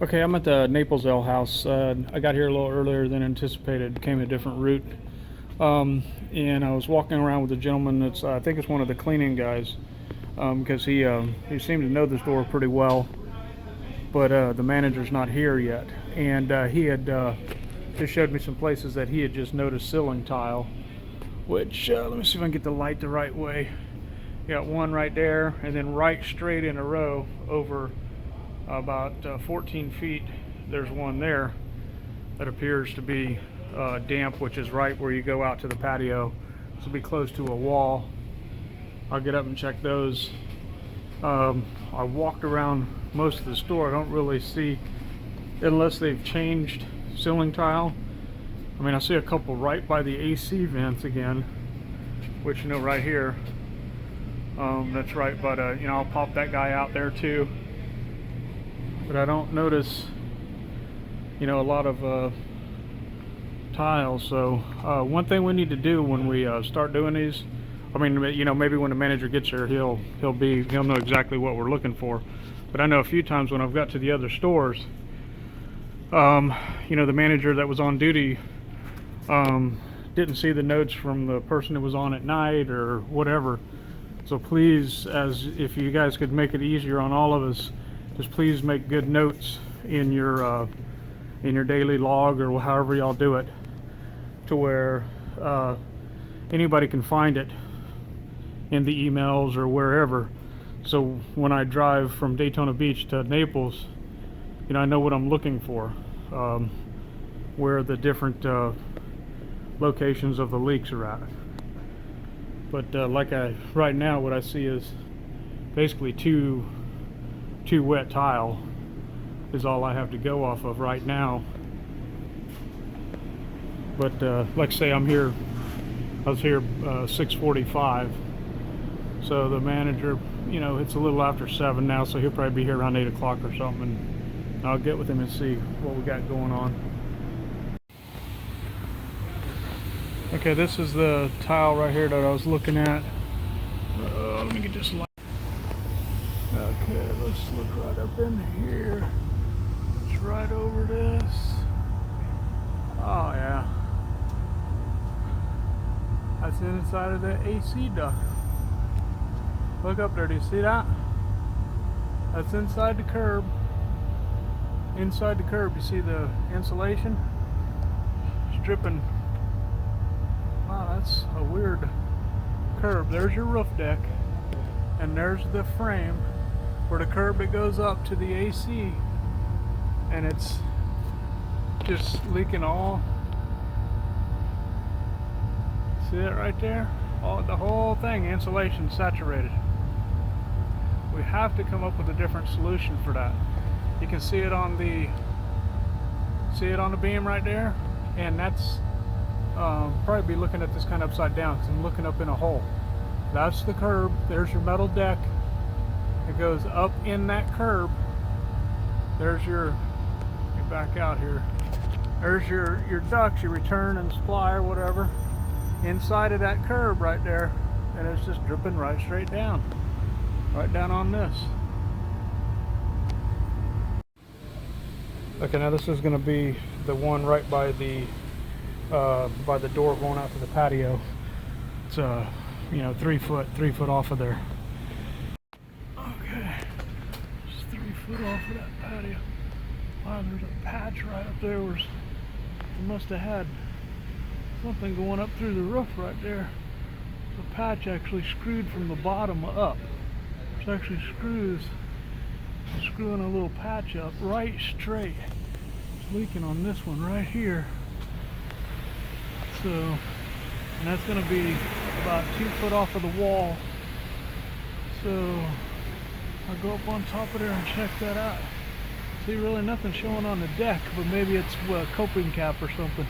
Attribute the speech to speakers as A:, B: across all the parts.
A: Okay, I'm at the Naples Ale House. I got here a little earlier than anticipated. Came a different route, and I was walking around with a gentleman that's I think it's one of the cleaning guys, because he seemed to know the store pretty well, but the manager's not here yet, and he had just showed me some places that he had just noticed ceiling tile. Which let me see if I can get the light the right way. You got one right there, and then right straight in a row over about 14 feet there's one there that appears to be damp, which is right where you go out to the patio. This will be close to a wall. I'll get up and check those. I walked around most of the store. I don't really see, unless they've changed ceiling tile. I mean, I see a couple right by the AC vents again, which, you know, right here, that's right, but you know, I'll pop that guy out there too. But I don't notice, you know, a lot of tiles. So one thing we need to do when we start doing these, I mean, you know, maybe when the manager gets here, he'll know exactly what we're looking for. But I know a few times when I've got to the other stores, you know, the manager that was on duty didn't see the notes from the person that was on at night or whatever. So please, as if you guys could make it easier on all of us, just please make good notes in your daily log or however y'all do it, to where anybody can find it in the emails or wherever. So when I drive from Daytona Beach to Naples, you know, I know what I'm looking for, where the different locations of the leaks are at. But right now, what I see is basically two wet tile is all I have to go off of right now. But like I say, I was here 6:45, so the manager, you know, it's a little after 7 now, so he'll probably be here around 8 o'clock or something, and I'll get with him and see what we got going on. Okay, this is the tile right here that I was looking at. Let me get this light. Okay, let's look right up in here. It's right over this. Oh yeah. That's the inside of the AC duct. Look up there, do you see that? That's inside the curb. Inside the curb, you see the insulation? It's dripping. Wow, that's a weird curb. There's your roof deck, and there's the frame where the curb that goes up to the AC, and it's just leaking all. See it right there? The whole thing, insulation saturated. We have to come up with a different solution for that. You can see it on the beam right there, and that's probably be looking at this kind of upside down because I'm looking up in a hole. That's the curb. There's your metal deck. It goes up in that curb. There's your back out here. There's your ducts, your return and supply or whatever, inside of that curb right there, and it's just dripping right straight down, right down on this. Okay, now this is going to be the one right by the door going out to the patio. It's you know, 3 foot off of there. Okay, just 3 foot off of that patio. Wow, there's a patch right up there where they must have had something going up through the roof right there. The patch actually screwed from the bottom up. There's actually screwing a little patch up right straight. It's leaking on this one right here. So, and that's going to be about 2 foot off of the wall. So I'll go up on top of there and check that out. See, really nothing showing on the deck, but maybe it's a coping cap or something.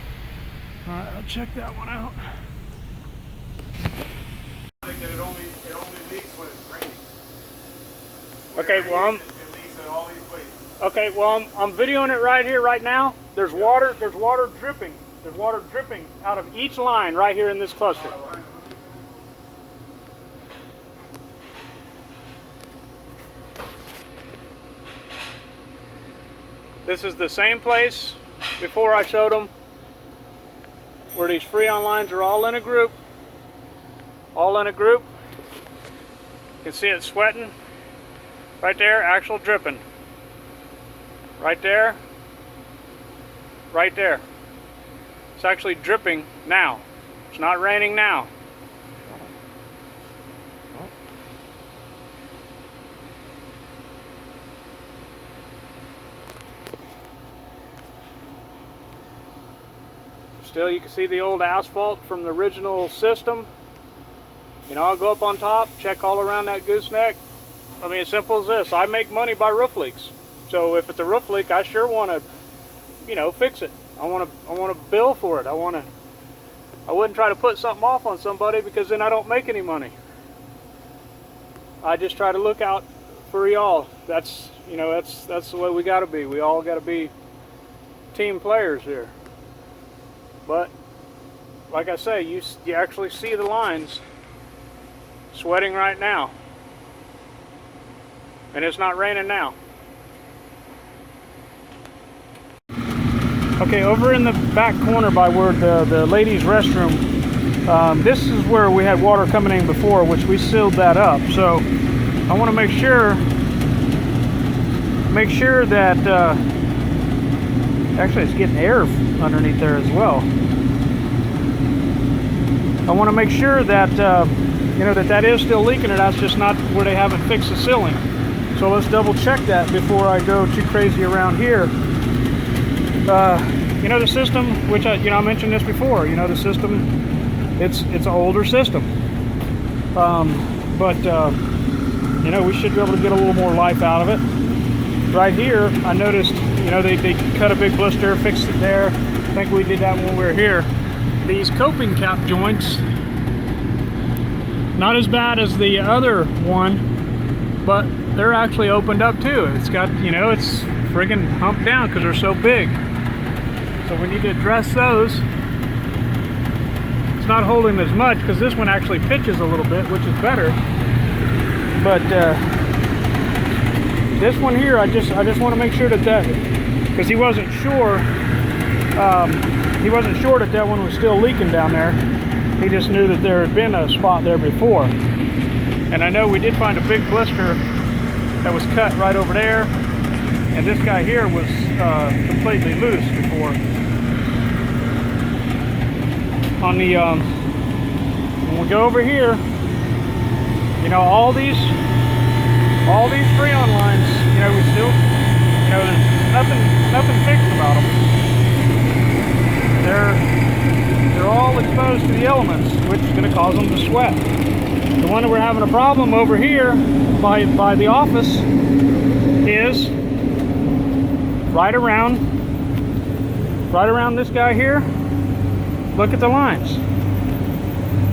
A: Alright, I'll check that one out.
B: I think that it only leaks when it's raining.
A: Okay, well
B: it leaks at all these places.
A: Okay, well I'm videoing it right here, right now. There's water dripping. There's water dripping out of each line right here in this cluster. This is the same place before I showed them where these Freon lines are all in a group. All in a group. You can see it sweating. Right there, actual dripping. Right there. Right there. It's actually dripping now. It's not raining now. Still, you can see the old asphalt from the original system. You know, I'll go up on top, check all around that gooseneck. I mean, as simple as this. I make money by roof leaks. So if it's a roof leak, I sure want to, you know, fix it. I want to bill for it. I wouldn't try to put something off on somebody, because then I don't make any money. I just try to look out for y'all. That's, you know, that's the way we got to be. We all got to be team players here. But like I say, you actually see the lines sweating right now, and it's not raining now. Okay, over in the back corner by where the ladies' restroom, this is where we had water coming in before, which we sealed that up. So I want to make sure that actually it's getting air underneath there as well. I want to make sure that you know, that is still leaking, and that's just not where they haven't fixed the sealing. So let's double check that before I go too crazy around here. You know, the system, which I mentioned this before, you know, the system, it's an older system. But you know, we should be able to get a little more life out of it. Right here, I noticed, you know, they cut a big blister, fixed it there. I think we did that when we were here. These coping cap joints, not as bad as the other one, but they're actually opened up too. It's got, you know, it's friggin' humped down because they're so big. So we need to address those. It's not holding as much because this one actually pitches a little bit, which is better. But this one here, I just want to make sure that because he wasn't sure that one was still leaking down there. He just knew that there had been a spot there before. And I know we did find a big blister that was cut right over there, and this guy here was completely loose before. On the when we go over here, you know, all these Freon lines, you know, we still, you know, there's nothing fixed about them. They're all exposed to the elements, which is going to cause them to sweat. The one that we're having a problem over here by the office is right around this guy here. Look at the lines.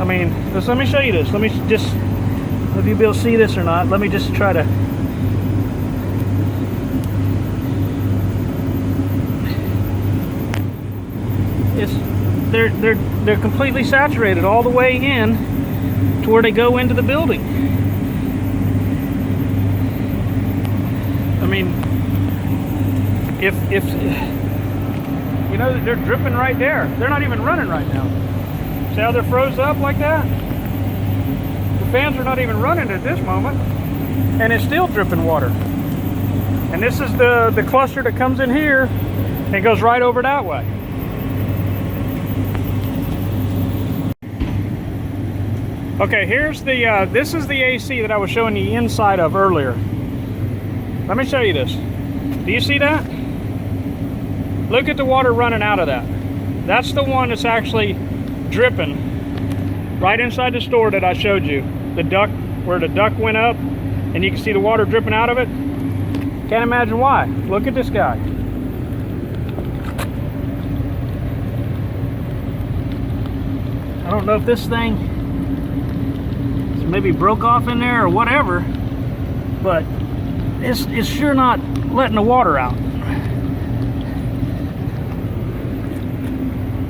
A: I mean, let me show you this. Let me just, if you'll be able to see this or not, let me just try to. They're completely saturated all the way in to where they go into the building. I mean, if you know, they're dripping right there. They're not even running right now. See how they're froze up like that? The fans are not even running at this moment, and it's still dripping water. And this is the cluster that comes in here and goes right over that way. Okay, here's the, this is the AC that I was showing you inside of earlier. Let me show you this. Do you see that? Look at the water running out of that. That's the one that's actually dripping right inside the store that I showed you. The duct, where the duct went up, and you can see the water dripping out of it. Can't imagine why. Look at this guy. I don't know if this thing maybe broke off in there or whatever, but it's sure not letting the water out.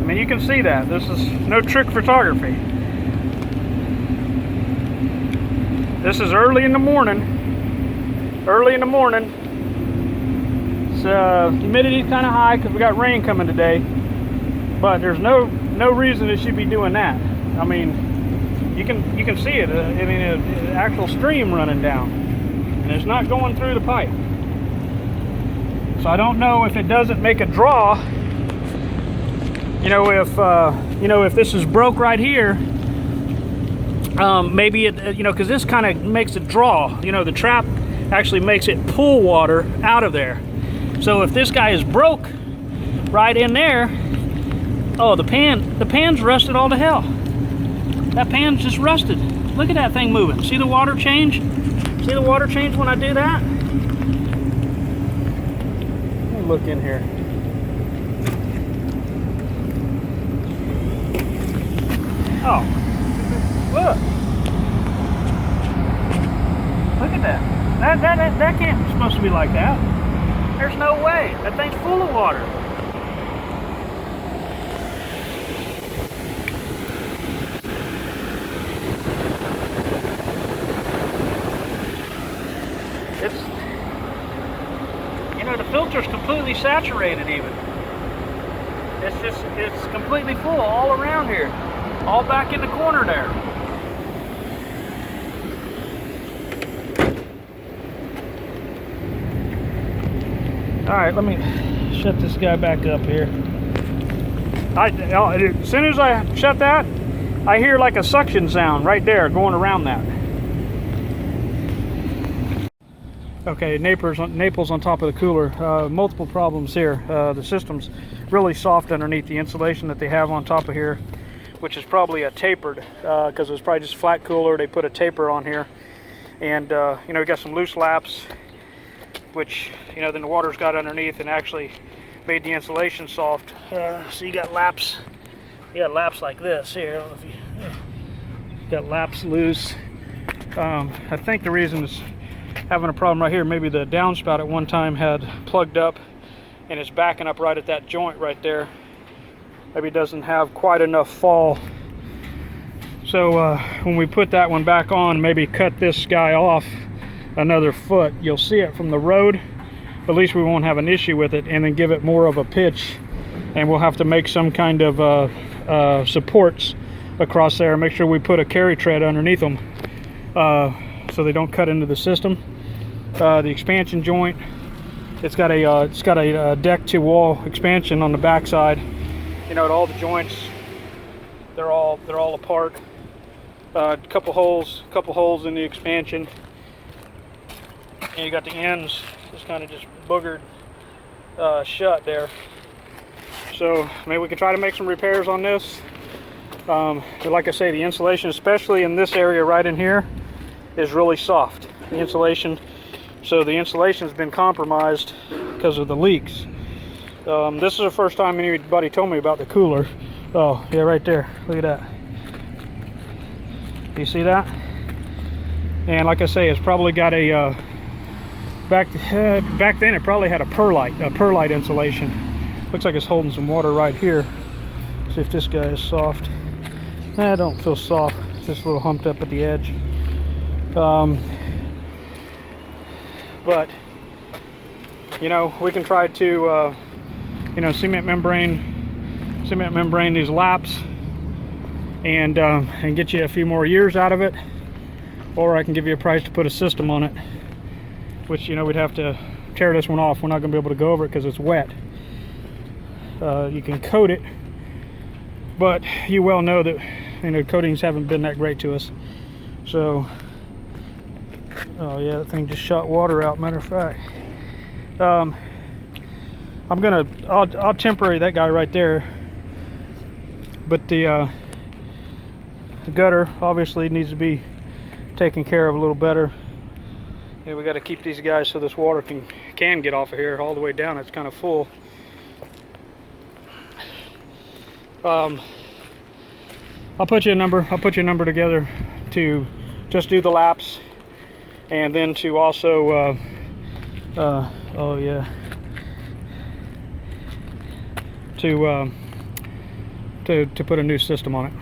A: I mean, you can see that. This is no trick photography. This is early in the morning. It's humidity's kind of high because we got rain coming today, but there's no reason it should be doing that. I mean, you can see it. I mean, an actual stream running down, and it's not going through the pipe. So I don't know if it doesn't make a draw. If this is broke right here, maybe it, because this kind of makes it draw. The trap actually makes it pull water out of there. So if this guy is broke right in there, oh, the pan's rusted all to hell. That pan's just rusted. Look at that thing moving. See the water change? See the water change when I do that? Let me look in here. Oh, look. Look at that. That can't be supposed to be like that. There's no way. That thing's full of water. It's, the filter's completely saturated even. It's completely full all around here. All back in the corner there. Alright, let me shut this guy back up here. As soon as I shut that, I hear like a suction sound right there going around that. Okay, Naples on top of the cooler. Multiple problems here. The system's really soft underneath the insulation that they have on top of here, which is probably a tapered, because it was probably just flat cooler. They put a taper on here, and we got some loose laps, which then the water's got underneath and actually made the insulation soft. So you got laps like this here. I don't know if you got laps loose. I think the reason it's having a problem right here, maybe the downspout at one time had plugged up and it's backing up right at that joint right there. Maybe it doesn't have quite enough fall. So when we put that one back on, maybe cut this guy off another foot, you'll see it from the road, but at least we won't have an issue with it, and then give it more of a pitch, and we'll have to make some kind of supports across there. Make sure we put a carry tread underneath them so they don't cut into the system. The expansion joint, it's got a deck to wall expansion on the backside. At all the joints, they're all apart. Couple holes in the expansion, and you got the ends just kind of just boogered shut there. So maybe we could try to make some repairs on this. But like I say, the insulation, especially in this area right in here, is really soft. The insulation has been compromised because of the leaks. This is the first time anybody told me about the cooler. Oh yeah, right there, look at that. You see that? And like I say, it's probably got a back then it probably had a perlite insulation. Looks like it's holding some water right here. See if this guy is soft. I don't feel soft, it's just a little humped up at the edge. But we can try to cement membrane these laps and get you a few more years out of it, or I can give you a price to put a system on it, which we'd have to tear this one off. We're not going to be able to go over it because it's wet. You can coat it, but you well know that coatings haven't been that great to us. So oh yeah, that thing just shot water out, matter of fact. I'll temporary that guy right there, but the gutter obviously needs to be taken care of a little better. And we got to keep these guys so this water can get off of here all the way down. It's kind of full. I'll put you a number together to just do the laps, and then to also oh yeah, to put a new system on it.